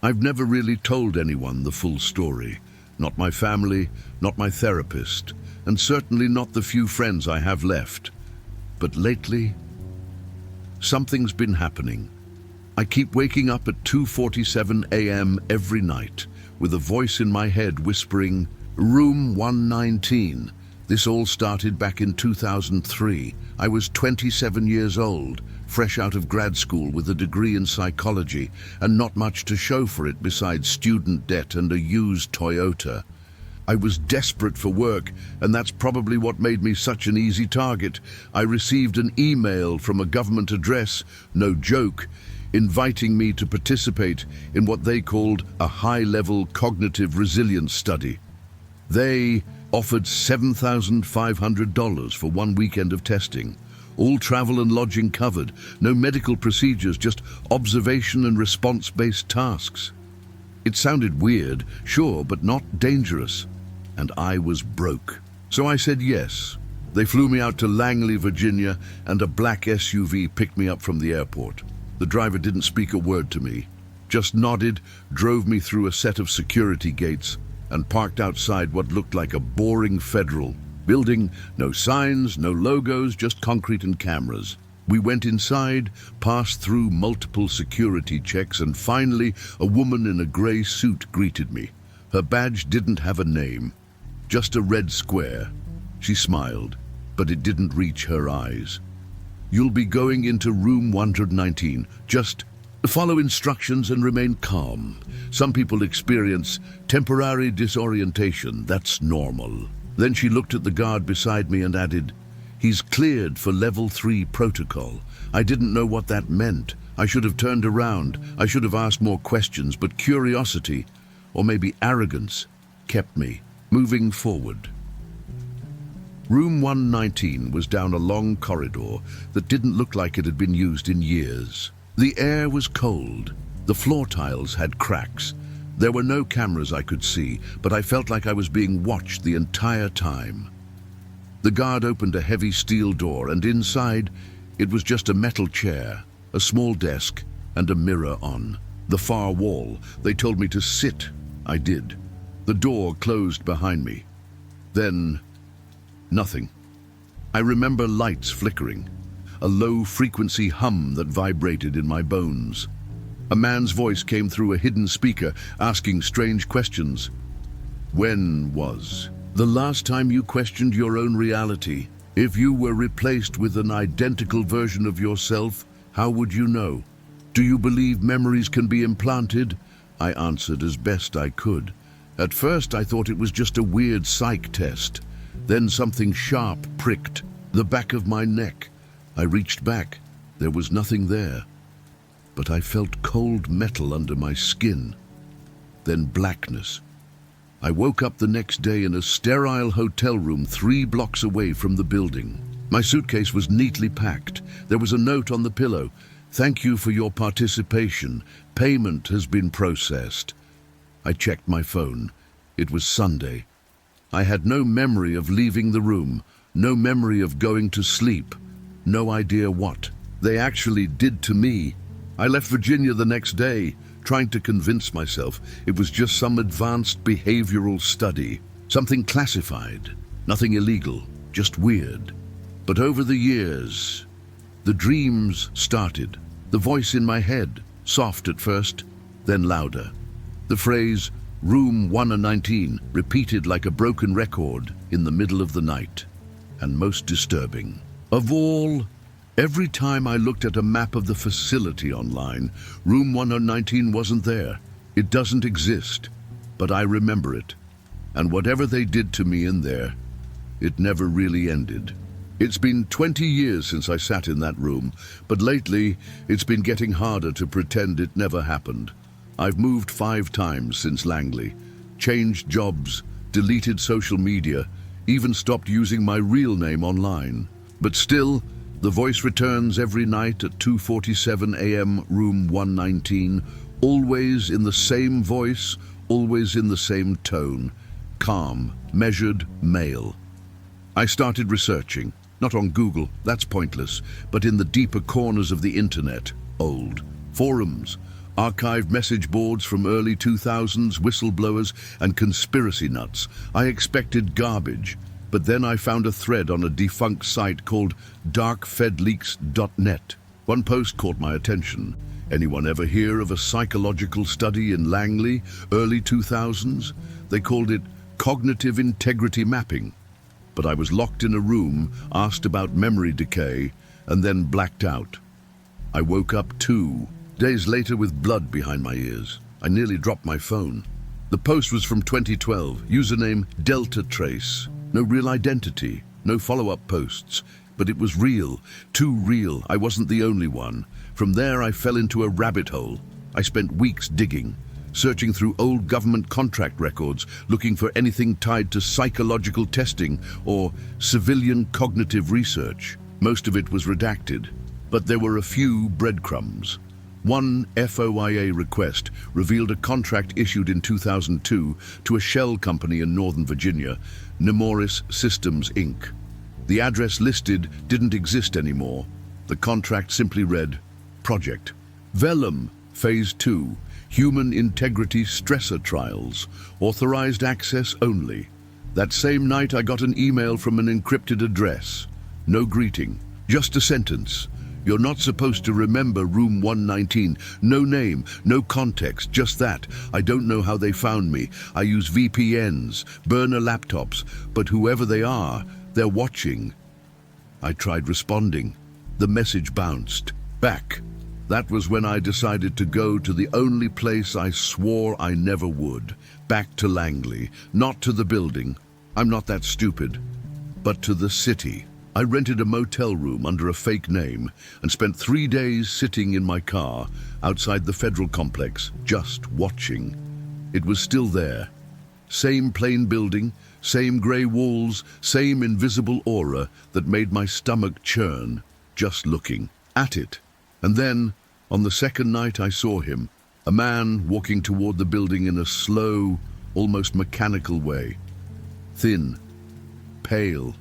I've never really told anyone the full story. Not my family, not my therapist, and certainly not the few friends I have left. But lately, something's been happening. I keep waking up at 2:47 a.m. every night, with a voice in my head whispering, "Room 119. This all started back in 2003. I was 27 years old, fresh out of grad school with a degree in psychology, and not much to show for it besides student debt and a used Toyota. I was desperate for work, and that's probably what made me such an easy target. I received an email from a government address, no joke, inviting me to participate in what they called a high-level cognitive resilience study. They offered $7,500 for 1 weekend of testing. All travel and lodging covered, no medical procedures, just observation and response-based tasks. It sounded weird, sure, but not dangerous. And I was broke. So I said yes. They flew me out to Langley, Virginia, and a black SUV picked me up from the airport. The driver didn't speak a word to me, just nodded, drove me through a set of security gates, and parked outside what looked like a boring federal building. No signs, no logos, just concrete and cameras. We went inside, passed through multiple security checks, and finally a woman in a gray suit greeted me. Her badge didn't have a name, just a red square. She smiled, but it didn't reach her eyes. "You'll be going into room 119. Just follow instructions and remain calm. Some people experience temporary disorientation. That's normal." Then she looked at the guard beside me and added, "He's cleared for level 3 protocol." I didn't know what that meant. I should have turned around. I should have asked more questions, but curiosity, or maybe arrogance, kept me moving forward. Room 119 was down a long corridor that didn't look like it had been used in years. The air was cold. The floor tiles had cracks. There were no cameras I could see, but I felt like I was being watched the entire time. The guard opened a heavy steel door, and inside, it was just a metal chair, a small desk, and a mirror on the far wall. They told me to sit. I did. The door closed behind me. Then, nothing. I remember lights flickering, a low-frequency hum that vibrated in my bones. A man's voice came through a hidden speaker, asking strange questions. "When was the last time you questioned your own reality? If you were replaced with an identical version of yourself, how would you know? Do you believe memories can be implanted?" I answered as best I could. At first I thought it was just a weird psych test. Then something sharp pricked the back of my neck. I reached back. There was nothing there. But I felt cold metal under my skin. Then blackness. I woke up the next day in a sterile hotel room 3 blocks away from the building. My suitcase was neatly packed. There was a note on the pillow. "Thank you for your participation. Payment has been processed." I checked my phone. It was Sunday. I had no memory of leaving the room, no memory of going to sleep, no idea what they actually did to me. I left Virginia the next day, trying to convince myself it was just some advanced behavioral study, something classified, nothing illegal, just weird. But over the years, the dreams started. The voice in my head, soft at first, then louder. The phrase, "Room 119," repeated like a broken record in the middle of the night. And most disturbing of all, every time I looked at a map of the facility online, room 119 wasn't there. It doesn't exist, but I remember it. And whatever they did to me in there, it never really ended. It's been 20 years since I sat in that room, but lately it's been getting harder to pretend it never happened. I've moved 5 times since Langley, changed jobs, deleted social media, even stopped using my real name online. But still, the voice returns every night at 2:47 a.m. room 119, always in the same voice, always in the same tone, calm, measured, male. I started researching, not on Google, that's pointless, but in the deeper corners of the internet, old forums, Archived message boards from early 2000s, whistleblowers and conspiracy nuts. I expected garbage, but then I found a thread on a defunct site called darkfedleaks.net. One post caught my attention. Anyone ever hear of a psychological study in Langley, early 2000s? They called it cognitive integrity mapping. But I was locked in a room, asked about memory decay, and then blacked out. I woke up 2 days later with blood behind my ears. I nearly dropped my phone. The post was from 2012, username Delta Trace. No real identity, no follow-up posts. But it was real, too real. I wasn't the only one. From there I fell into a rabbit hole. I spent weeks digging, searching through old government contract records, looking for anything tied to psychological testing or civilian cognitive research. Most of it was redacted, but there were a few breadcrumbs. One FOIA request revealed a contract issued in 2002 to a shell company in Northern Virginia, Immerse Systems, Inc. The address listed didn't exist anymore. The contract simply read, Project Vellum, Phase 2, Human Integrity Stressor Trials, Authorized Access Only. That same night I got an email from an encrypted address. No greeting, just a sentence. You're not supposed to remember room 119. No name, no context, just that. I don't know how they found me. I use VPNs, burner laptops, but whoever they are, they're watching. I tried responding. The message bounced back. That was when I decided to go to the only place I swore I never would. Back to Langley. Not to the building. I'm not that stupid. But to the city. I rented a motel room under a fake name and spent 3 days sitting in my car outside the federal complex, just watching. It was still there. Same plain building, same grey walls, same invisible aura that made my stomach churn, just looking at it. And then, on the second night I saw him, a man walking toward the building in a slow, almost mechanical way. Thin, pale,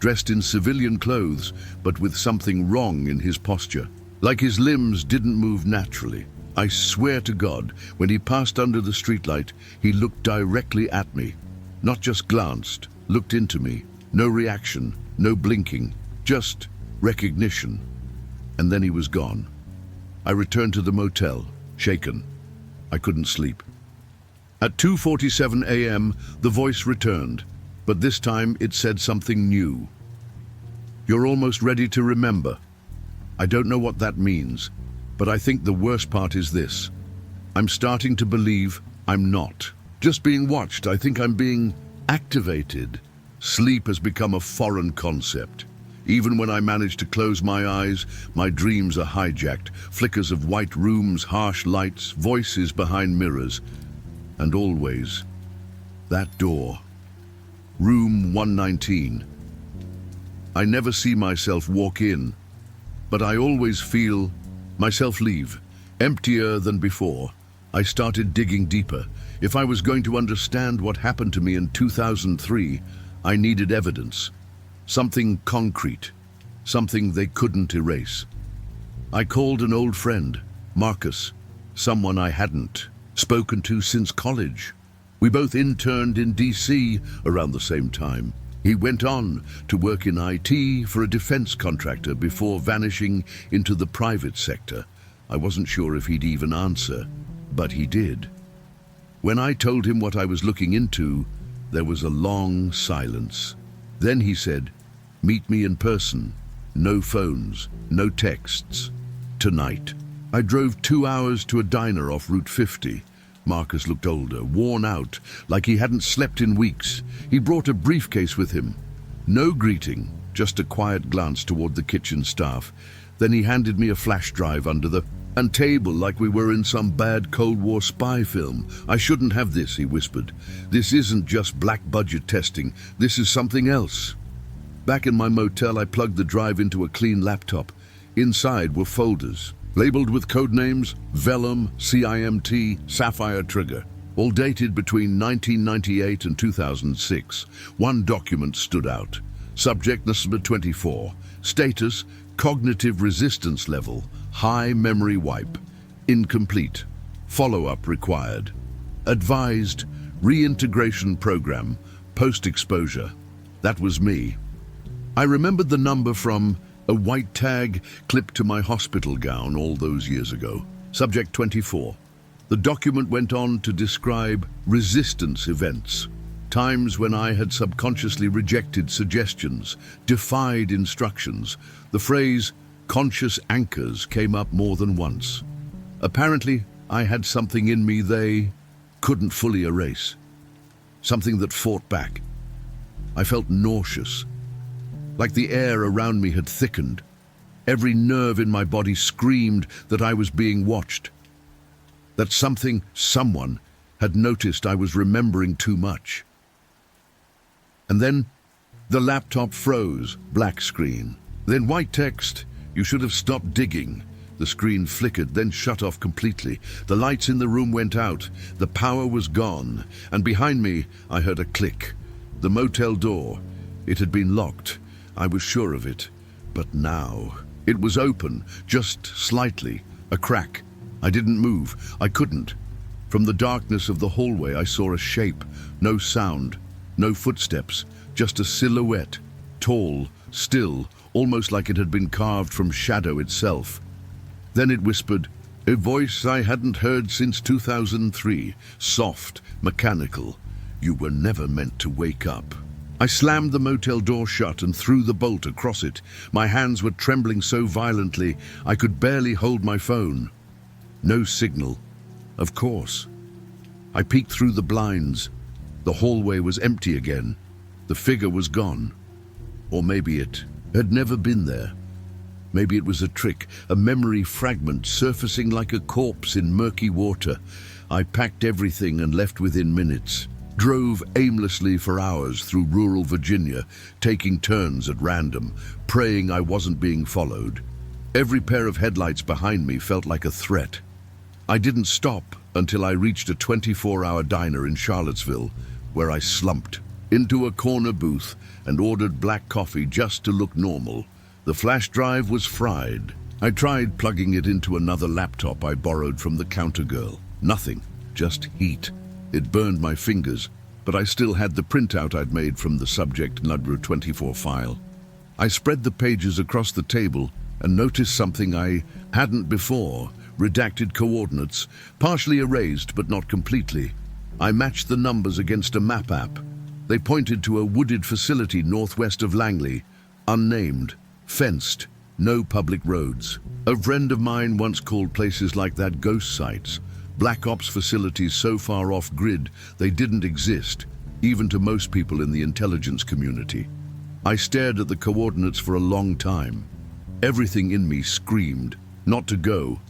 dressed in civilian clothes, but with something wrong in his posture. Like his limbs didn't move naturally. I swear to God, when he passed under the streetlight, he looked directly at me. Not just glanced, looked into me. No reaction, no blinking, just recognition. And then he was gone. I returned to the motel, shaken. I couldn't sleep. At 2:47 a.m., the voice returned, but this time it said something new. You're almost ready to remember. I don't know what that means, but I think the worst part is this. I'm starting to believe I'm not just being watched. I think I'm being activated. Sleep has become a foreign concept. Even when I manage to close my eyes, my dreams are hijacked. Flickers of white rooms, harsh lights, voices behind mirrors. And always, that door. Room 119. I never see myself walk in, but I always feel myself leave, emptier than before. I started digging deeper. If I was going to understand what happened to me in 2003, I needed evidence. Something concrete, something they couldn't erase. I called an old friend, Marcus, someone I hadn't spoken to since college. We both interned in DC around the same time. He went on to work in IT for a defense contractor before vanishing into the private sector. I wasn't sure if he'd even answer, but he did. When I told him what I was looking into, there was a long silence. Then he said, "Meet me in person. No phones, no texts. Tonight." I drove 2 hours to a diner off Route 50. Marcus looked older, worn out, like he hadn't slept in weeks. He brought a briefcase with him. No greeting, just a quiet glance toward the kitchen staff. Then he handed me a flash drive under the table like we were in some bad Cold War spy film. "I shouldn't have this," he whispered. "This isn't just black budget testing. This is something else." Back in my motel, I plugged the drive into a clean laptop. Inside were folders, labeled with code names, Vellum, CIMT, Sapphire Trigger, all dated between 1998 and 2006. One document stood out. Subject number 24. Status, cognitive resistance level, high memory wipe. incomplete. Follow-up required. Advised reintegration program, post-exposure. That was me. I remembered the number from a white tag clipped to my hospital gown all those years ago. Subject 24. The document went on to describe resistance events, times when I had subconsciously rejected suggestions, defied instructions. The phrase conscious anchors came up more than once. Apparently, I had something in me they couldn't fully erase. Something that fought back. I felt nauseous, like the air around me had thickened. Every nerve in my body screamed that I was being watched, that someone had noticed I was remembering too much. And then the laptop froze, black screen. Then white text, "You should have stopped digging." The screen flickered, then shut off completely. The lights in the room went out, the power was gone, and behind me I heard a click. The motel door. It had been locked. I was sure of it. But now it was open, just slightly, a crack. I didn't move. I couldn't. From the darkness of the hallway I saw a shape, no sound, no footsteps, just a silhouette, tall, still, almost like it had been carved from shadow itself. Then it whispered, a voice I hadn't heard since 2003, soft, mechanical. "You were never meant to wake up." I slammed the motel door shut and threw the bolt across it. My hands were trembling so violently I could barely hold my phone. No signal. Of course. I peeked through the blinds. The hallway was empty again. The figure was gone. Or maybe it had never been there. Maybe it was a trick, a memory fragment surfacing like a corpse in murky water. I packed everything and left within minutes. Drove aimlessly for hours through rural Virginia, taking turns at random, praying I wasn't being followed. Every pair of headlights behind me felt like a threat. I didn't stop until I reached a 24-hour diner in Charlottesville, where I slumped into a corner booth and ordered black coffee just to look normal. The flash drive was fried. I tried plugging it into another laptop I borrowed from the counter girl. Nothing, just heat. It burned my fingers, but I still had the printout I'd made from the subject Nudru 24 file. I spread the pages across the table and noticed something I hadn't before. Redacted coordinates, partially erased but not completely. I matched the numbers against a map app. They pointed to a wooded facility northwest of Langley, unnamed, fenced, no public roads. A friend of mine once called places like that ghost sites, black ops facilities so far off-grid they didn't exist, even to most people in the intelligence community. I stared at the coordinates for a long time. Everything in me screamed, not to go,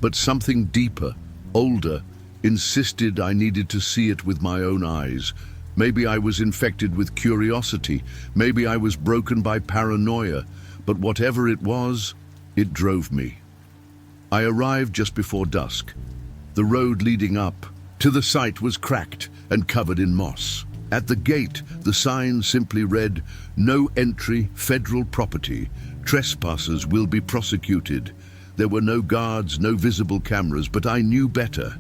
but something deeper, older, insisted I needed to see it with my own eyes. Maybe I was infected with curiosity, maybe I was broken by paranoia, but whatever it was, it drove me. I arrived just before dusk. The road leading up to the site was cracked and covered in moss. At the gate, the sign simply read, "No entry, federal property. Trespassers will be prosecuted." There were no guards, no visible cameras, but I knew better.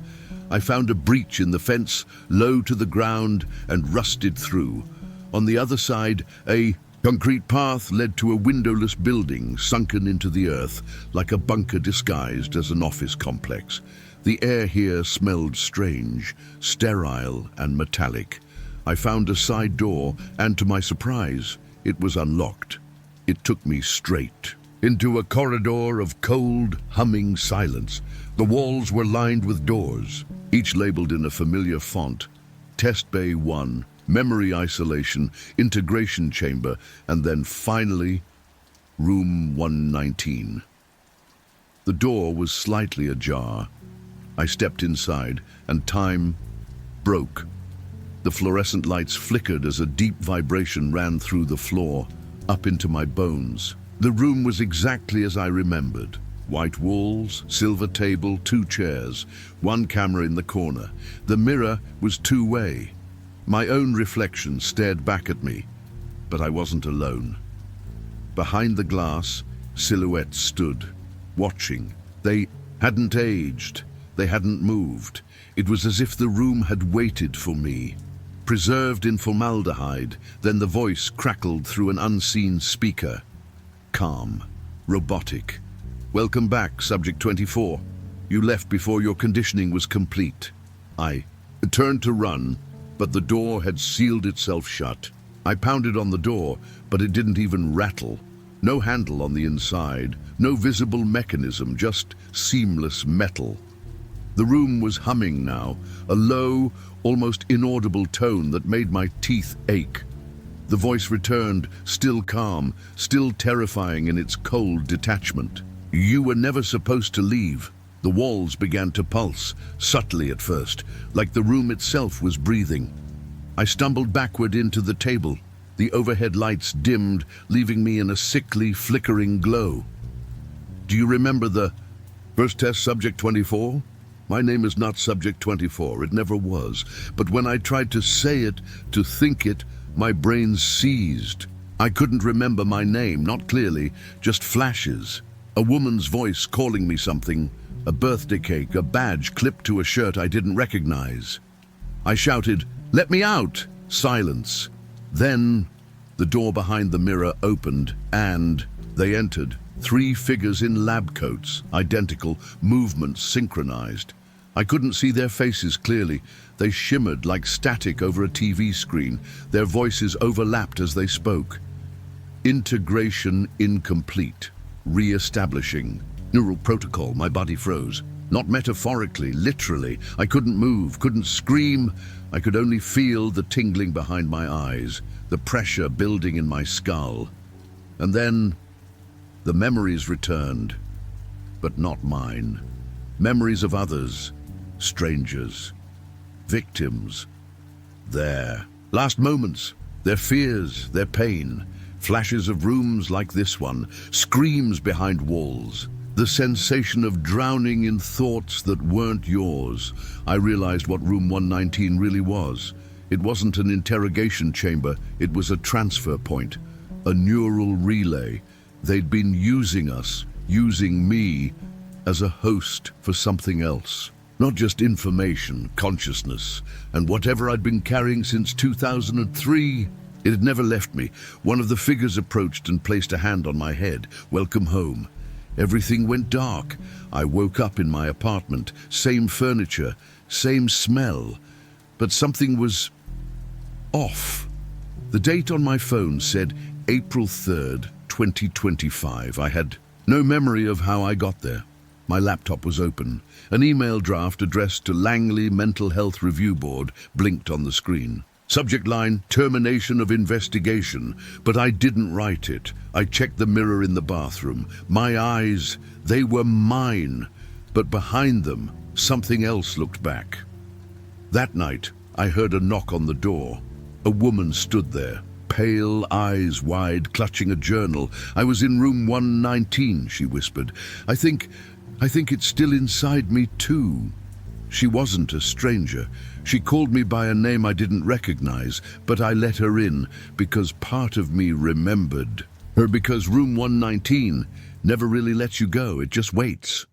I found a breach in the fence, low to the ground and rusted through. On the other side, a concrete path led to a windowless building sunken into the earth, like a bunker disguised as an office complex. The air here smelled strange, sterile and metallic. I found a side door, and to my surprise, it was unlocked. It took me straight into a corridor of cold, humming silence. The walls were lined with doors, each labeled in a familiar font. Test Bay 1, Memory Isolation, Integration Chamber, and then finally, Room 119. The door was slightly ajar. I stepped inside, and time broke. The fluorescent lights flickered as a deep vibration ran through the floor, up into my bones. The room was exactly as I remembered. White walls, silver table, 2 chairs, 1 camera in the corner. The mirror was two-way. My own reflection stared back at me, but I wasn't alone. Behind the glass, silhouettes stood, watching. They Hadn't aged. They hadn't moved. It was as if the room had waited for me. Preserved in formaldehyde, then the voice crackled through an unseen speaker. Calm. Robotic. Welcome back, Subject 24. You left before your conditioning was complete. I turned to run, but the door had sealed itself shut. I pounded on the door, but it didn't even rattle. No handle on the inside, no visible mechanism, just seamless metal. The room was humming now, a low, almost inaudible tone that made my teeth ache. The voice returned, still calm, still terrifying in its cold detachment. You were never supposed to leave. The walls began to pulse, subtly at first, like the room itself was breathing. I stumbled backward into the table. The overhead lights dimmed, leaving me in a sickly, flickering glow. Do you remember the first test, Subject 24? My name is not Subject 24, it never was. But when I tried to say it, to think it, my brain seized. I couldn't remember my name, not clearly, just flashes. A woman's voice calling me something, a birthday cake, a badge clipped to a shirt I didn't recognize. I shouted, "Let me out!" Silence. Then the door behind the mirror opened and they entered. 3 figures in lab coats, identical, movements synchronized. I couldn't see their faces clearly. They shimmered like static over a TV screen. Their voices overlapped as they spoke. Integration incomplete. Re-establishing. Neural protocol. My body froze. Not metaphorically, literally. I couldn't move, couldn't scream. I could only feel the tingling behind my eyes, the pressure building in my skull. And then the memories returned, but not mine. Memories of others, strangers, victims. Their last moments, their fears, their pain, flashes of rooms like this one, screams behind walls. The sensation of drowning in thoughts that weren't yours. I realized what room 119 really was. It wasn't an interrogation chamber, it was a transfer point, a neural relay. They'd been using us, using me, as a host for something else. Not just information, consciousness, and whatever I'd been carrying since 2003. It had never left me. One of the figures approached and placed a hand on my head. Welcome home. Everything went dark. I woke up in my apartment. Same furniture, same smell. But something was off. The date on my phone said April 3rd, 2025. I had no memory of how I got there. My laptop was open. An email draft addressed to Langley Mental Health Review Board blinked on the screen. Subject line, termination of investigation. But I didn't write it. I checked the mirror in the bathroom. My eyes, they were mine. But behind them, something else looked back. That night, I heard a knock on the door. A woman stood there, pale, eyes wide, clutching a journal. I was in room 119, she whispered. I think it's still inside me too. She wasn't a stranger. She called me by a name I didn't recognize, but I let her in because part of me remembered her, because room 119 never really lets you go. It just waits.